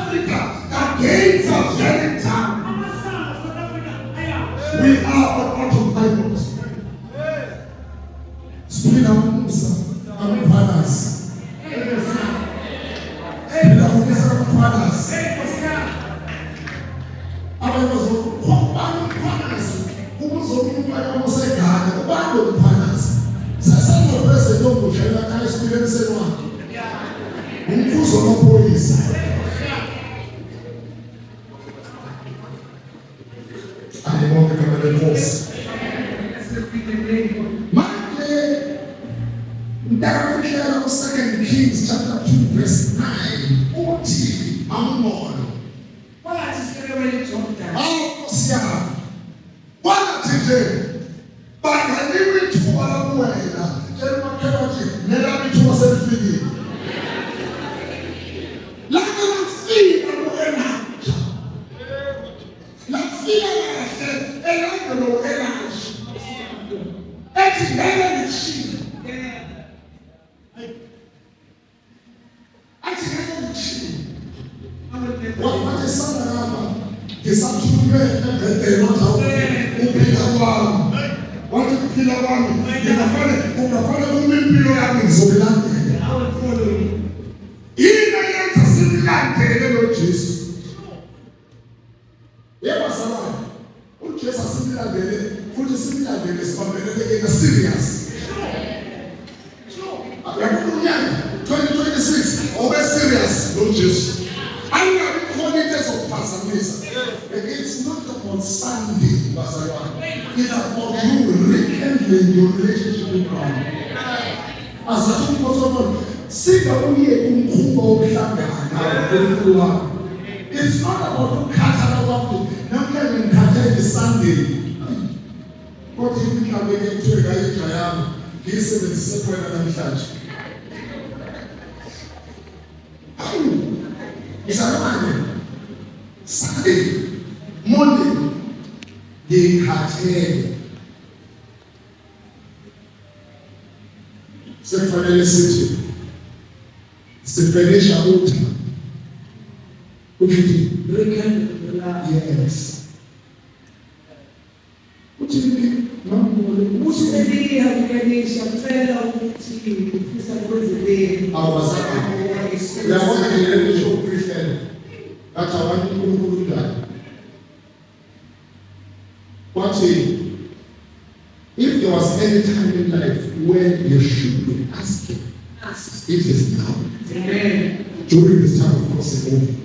Africa, the gates are very tough. We are on autopilot. Spirit of Musa and fathers. Spirit of Musa and fathers. I was on fathers. Who was on my Musa God? One of fathers. Some of us don't go to the experience one. Who was on the police? I want to come to the force. That of 2 Kings chapter 2 verse 9. OT Amon. What today? But I never to one way. Never be to us feeding. Like a feed and La fille elle a de l'eau, elle a what is something is up to me and they not out what is pillar one? The father who will be your so belong. In a similar Jesus. There was a man who just a similar day, who is similar day, is serious. 2026, always serious, don't Jesus. I am calling this of Pastor Mesa. It's not about Sunday, Pastor One. It's about you rekindling your relationship with God. As a people, see the only it's not about to cut out now can you cut it Sunday. What if you can make it to a guy? He said it's separate than church. It's a man. Sunday, Monday, they cut it. Separate city. Separation altar. Yes. What do you mean? If there was any time in life where you should be asking, it is now. Amen. During this time of crossing over.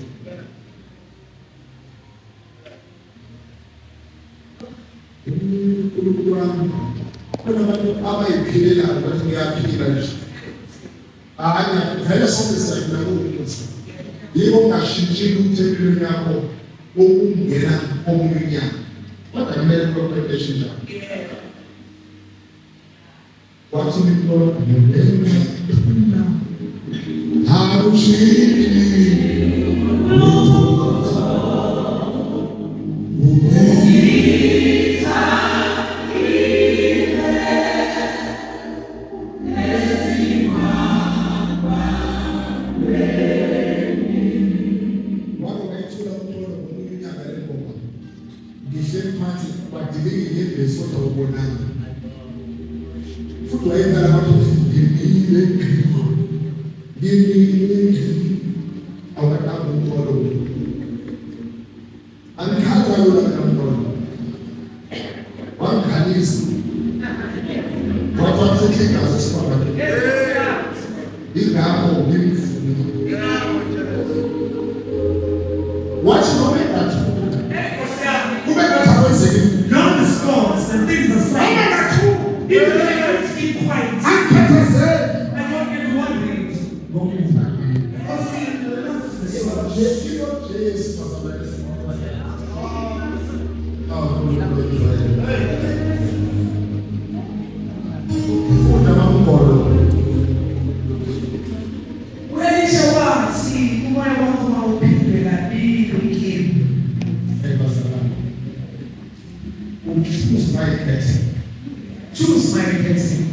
Choose my person.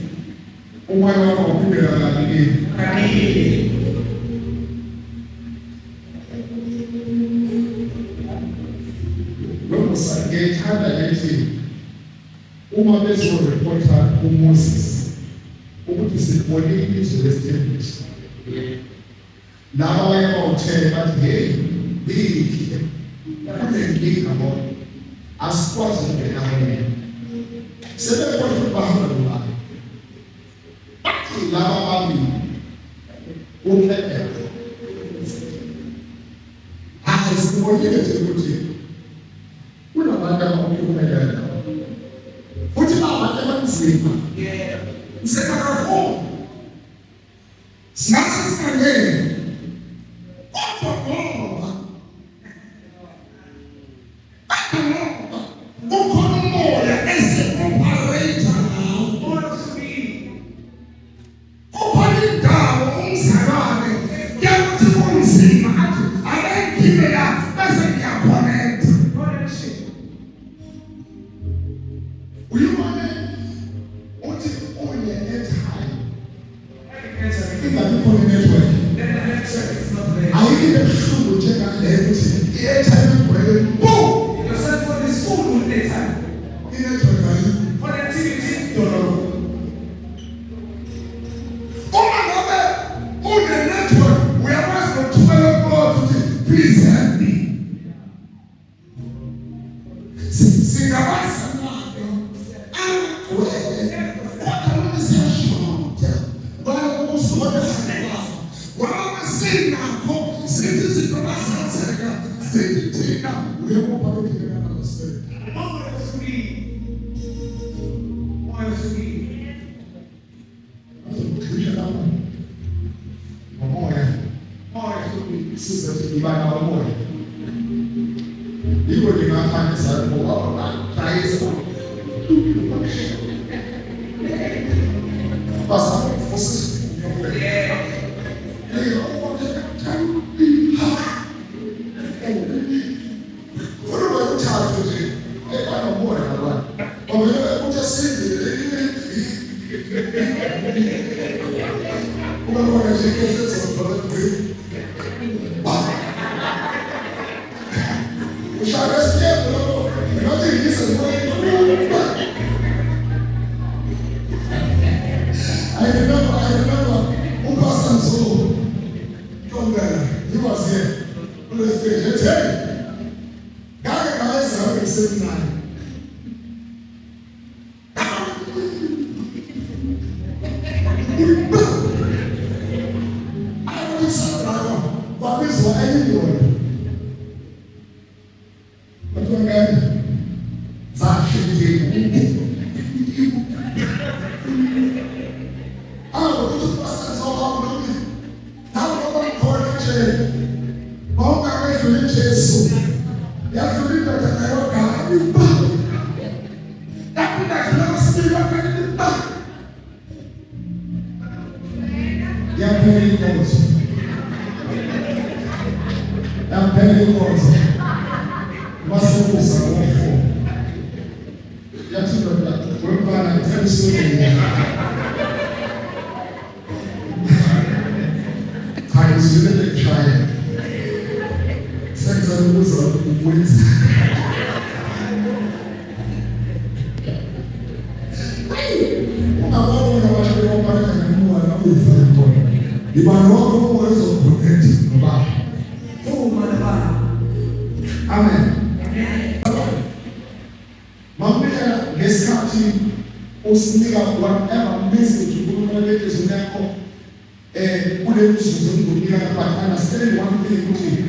uma bezoreporta uMoses ukuthi sibone ilizwe lesithembiso laba bayabawuthela bathi hey lihle kunenkinga bona asikwazi ukungena wena sebekwazi ukubamba lobani bathi laba babili uphephe sibonile nje ukuthi kunabantu abaphumelela futhi abantu abanzima sekakho singathi singene kodwa ukhona umoya ese-operator nawo kukhona indawo umzalwane yakuthi kunzima athi abengibe la bese ngiyaconnect connection uyibone uthi une-airtime ingabikhona i-network ayikho ebuhlungu njengale ukuthi i-airtime igcwele boom i-network ayikho connectivity dollar uma ngabe une-network uyakwazi nokuthumela God ukuthi please help me singabasa nabo agcwele kodwa siyashoda ngoba usibona ngoba sinakho sithi siqhubasenzeka sithi thina uyabona ukuthi ngiyakwazi size ibana umoya yiko lingafanisa ngoba bayisa basa fosi I remember Pastor Nzulu, young guy, he was here. Let's hey, guys are at the same time. I don't know, but this was anyone. But young guy, Amen. Mamela ngesikhathi usinika whatever message ukhulumele ngakho kule mzuzu ngokunika but understand one thing ukuthi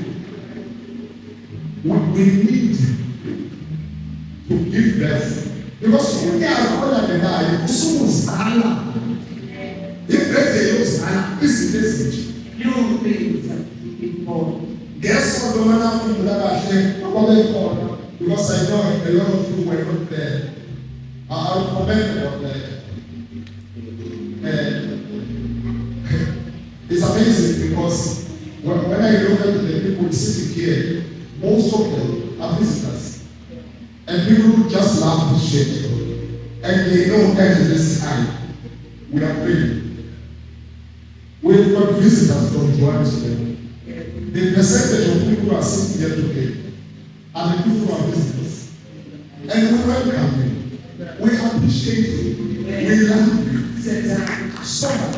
what we need to give birth because unyaka olandelayo usumuzala ibirthday yozala izinto ezintsha new things before guess what the man of the Lord because I know a lot of you were not there. I'll comment about that. It's amazing because when I look at the people sitting here, most of them are visitors. And people just laugh to shit. And they know that in this time we are praying. We've got visitors from Johannesburg. The percentage of people who are sitting here today are the people who are visitors. And we welcome them. We appreciate you. We love you so much.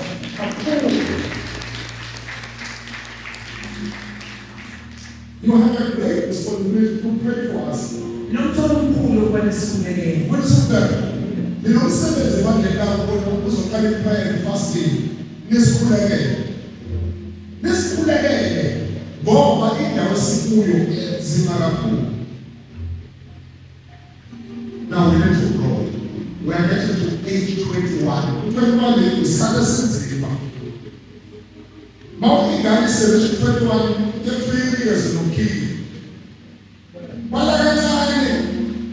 You have a great responsibility to pray for us. What's that? You know, sometimes one day now, we're also carrying prayer and fasting. This school again. Boba indawo sikuyo nzima kakhulu. Now we need to grow. We are getting to age 21. 21 is started sinzima. Mawungane sebenza 21 3 years nokili. Mala kancane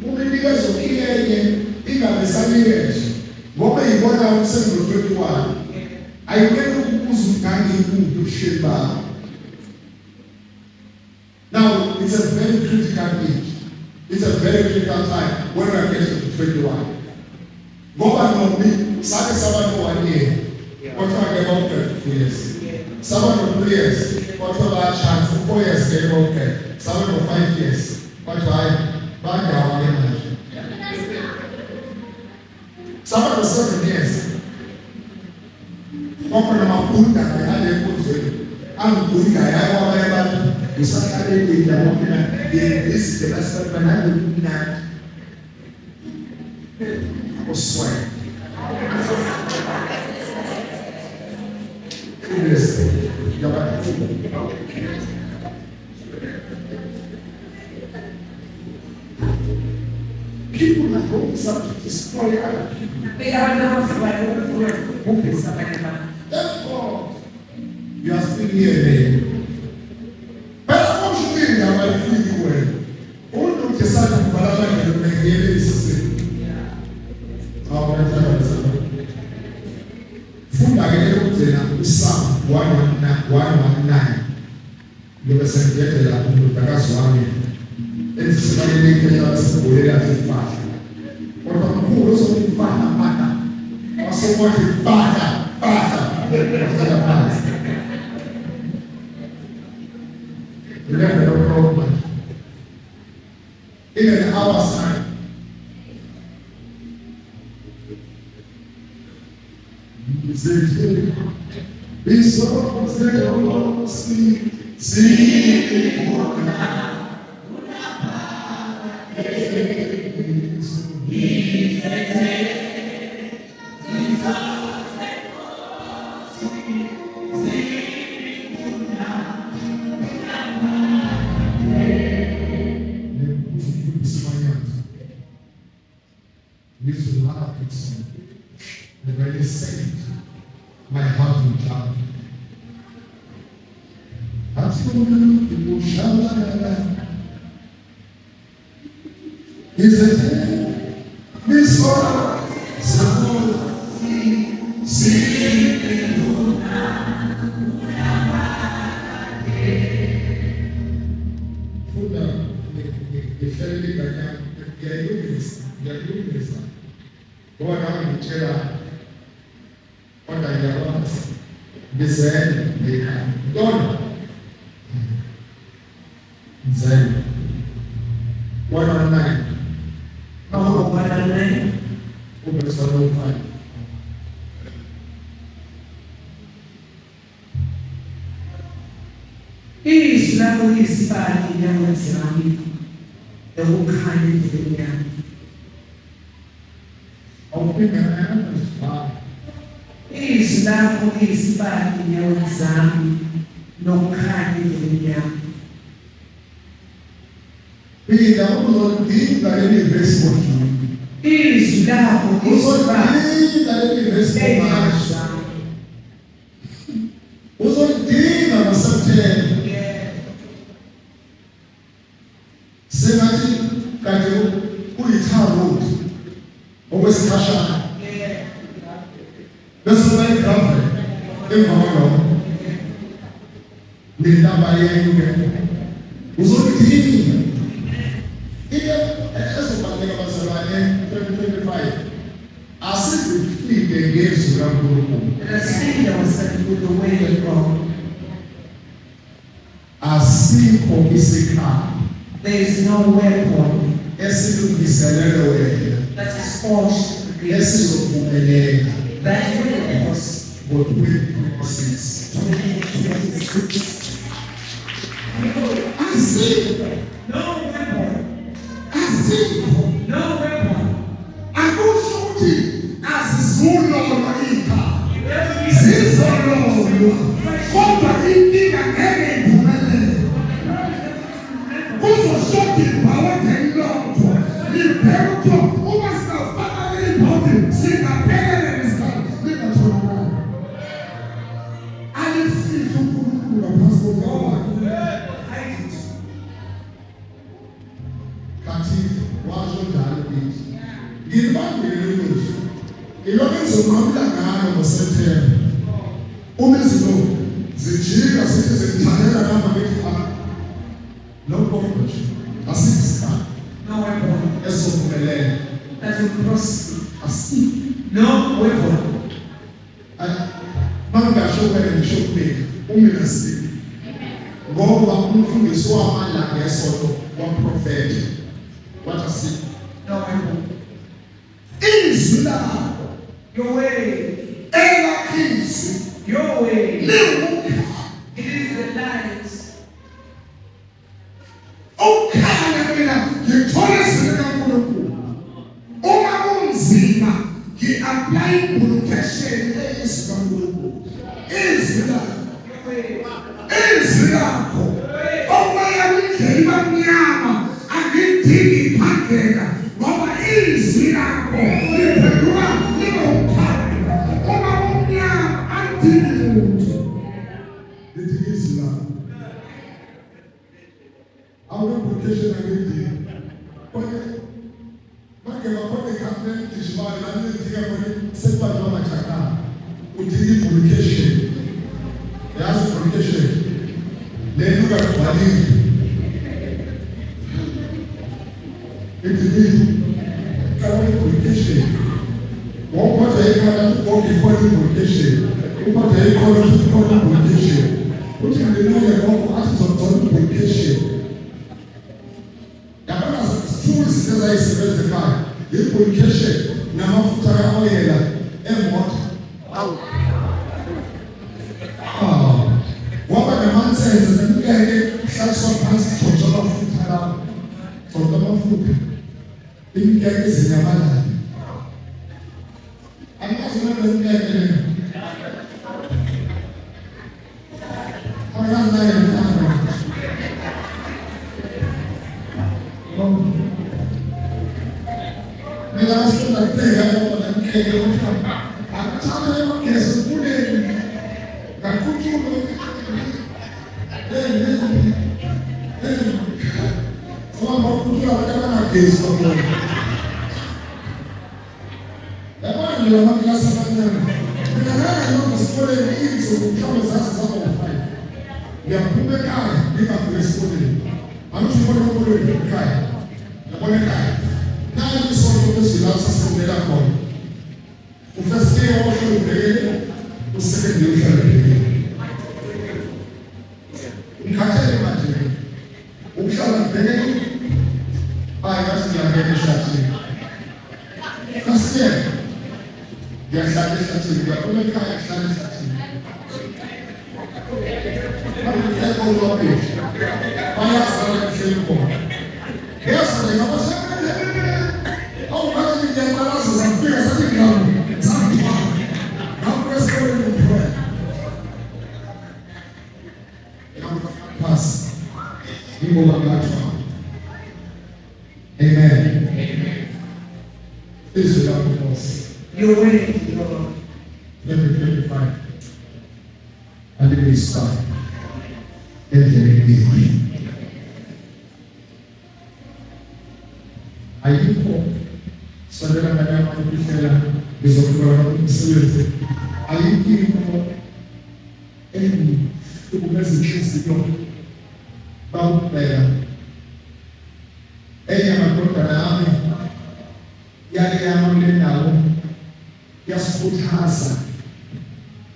uminika zokhiyeke ingabesanileje. Ngoba ibona umsebenzi 21. Ayikho ukuzunganga umuntu usheba. Now, it's a very critical age. It's a very critical time when we are getting to 21. Go back on me, someone 1 year, what do I get about 2 years? Someone for 3 years, what do I chance? 4 years, get okay. Someone for 5 years, what do I back down again? Someone for 7 years. What for my food that I had a good day? I'm doing I have Usakale ya mwana this the last time I did that was swear. People are going to destroy other people. Therefore, you are still here today. Psalm 119. You will send it to the Kaswami. It's somebody that has to go there to fight. But I'm also in Fata. Also, what is Fata? In an hour's time. Be so the very saint, my heart will jump. Is it this one? Islam isibani yamazami ukukhanya Islam isibani yamazami nokukhanya Bila uzodinga leli verse moja. Islam uzodinga leli verse moja. Uzodinga masathe. Sengathi kanti kuyithabo okwesikhashana. Bese bayigraphe emva kwalokho. Nilaba yenu uzodinga as if we flee against the way of God. As if there is no weapon that is forged esizokumeleka that will cause ngo-2026. Asikho no weapon, no weapon. akusho ukuthi azizulolwa ikhaya, zizololwa kodwa inkinga ngeke iphumelele. Kuzoshoda ibhawa ngelotho libheke kuthiwa uma singafaka leli bhodi singaphelele nesikhathi lingatholakali. Alifihli uNkulunkulu ngaphansi komoya. Kanti washo njalo lithi ngilibambile ilizwi ilokhu engizonqabula ngalo ngoSepthemba. Uma izinto zijika sithi zikuthalela noma ngithi no problem. Asikho isikhathi No weapon esizophumelela. that will prosper. Asikho. No weapon. Mangasho kwena ngisho kuphela umina sithi ngoba umfundisi wamandla ngesonto waprofeti wathi asikho No weapon. izwi lakho Your way. elakhisi Your way. liwukhaya. It is the light. Ukhanya mina ngithola izinto kaNkulunkulu. Uma kunzima ngi-apply implication eyizwi kaNkulunkulu. Izwi lakho. Izwi lakho. Omoya wendlela ibamnyama angidingi iphangela ngoba izwi lakho liphenduka libe ukhanya. Uma umnyama angidingi muntu. Lithi izwi lakho. Application again. Manje ngakhona icampaign dishibali nami ndika kwenye sekwazi wamachaka. Udinga application. Yazi application. Leluka kubhalile. Idingi kawa application. Waphatha ikhaya konke khona application. Uphatha ikhona khona application. Uthi ngelinye lokho athi zothola application. Izinto ezayisebenza ekhaya i-application namafutha kaoyela emoto. Waba namansense nemkeke hlaliswa phansi gcotshwa amafutha lawo. Gcotshwa amafutha imkeke izinyamalala. Angazi nalo imkeke lena. Angazi nayo imkeke. Last time I played, I don't want to play. I'm telling you, guess who did? I put you on. Someone more put you on the case of the. That one, you're not last of them. When I know the story is so come as us some of five. We are put the car, give up the story. I'm not sure what to do. Cry. The one cry. Now you saw this last from the law. The first day of the day, the second day of the day. You can't imagine. You shall not pay. I asked you again, Shati. First year, yes, I Shati. You are only kind of Shati. How do you take all of it? I asked her the same for. Yes, I was saying. Oh, I think that was a fear. I think I'm press going to pray. Pass. You will have that one. Amen. This is the us. Your way, Lord. Let me 25. And then we start. Let me begin. Are you poor? Saudara kadang manusia besok keluar seluruh. Ayat ini itu bukan sekali bau pera. Yang berkata yang mengenal yang seputasa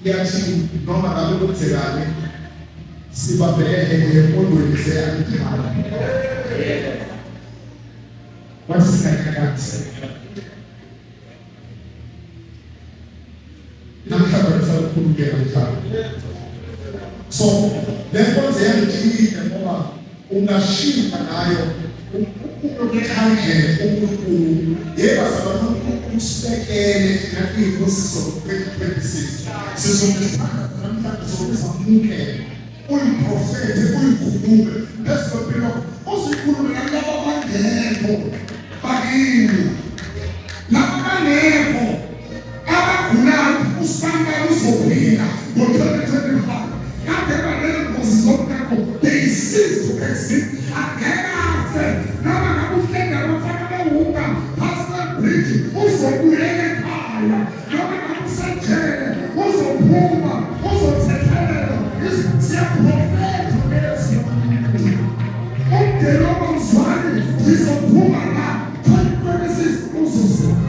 yang si nomor lalu bercerita si bapak pun bercerita. What is like that? So therefore the ungashinga nayo ukukhandle uNkulunkulu yeba zabantu usisekele nathi ngosizo 2026 sizomthanda namhlanje sokuzamuke uyiprofete uyikhulume esiphilo uzikhulume nalabo abangekho bakini nabangekho abagulayo usanga uzophila ngo-2025 kade banengozi zomnakho they cease to exist angeke afe noma ngabe uhlenge abafana bewunga pastor bridge uzobuyela ekhaya noma ngabe usejele uzophuma uzothethelela siyaprofetha ngezi umndeni omazwane lizophuma la 2026 uzosuka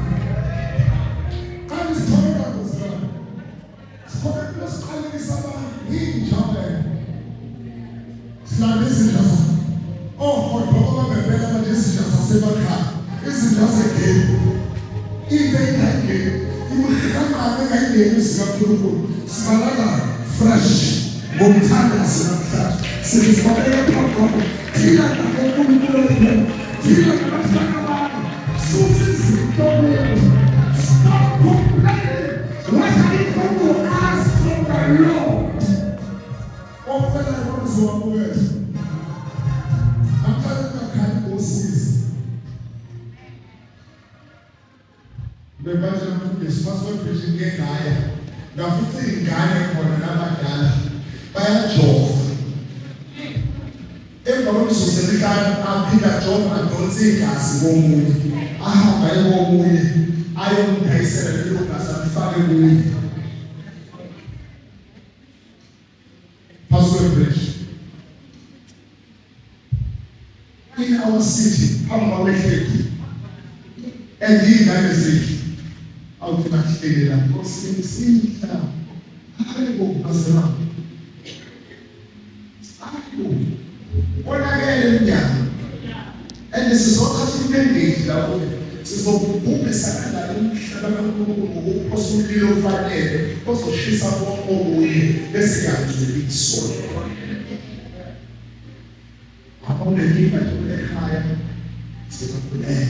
fresh ngomthanda sinamhlanje sizifakela phakathi thina nakuNkulunkulu thina nabafana bakho suthi izinto lethu stop complaining what are you going to ask from the Lord ofela ngizowamukela namhlanje ngakhani ngosizi bebanje namfundi sifaswe preaching ngegaya ngafuthi ingane khona nabadala bayajova emva kokuzoselikana aphinda jova adonse igazi komunye ahamba komunye ayomdayisela lelo gazi alifake kuye Pastor Fresh in our city amawehleki and ingane zethu automatically la possibilità algo passerà ora che and this is what has been made la se so come sarà un possibile fare posso scesa poco lui questi altri di solo a onde prima tu le fai se tu puoi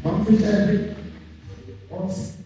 ma puoi Awesome.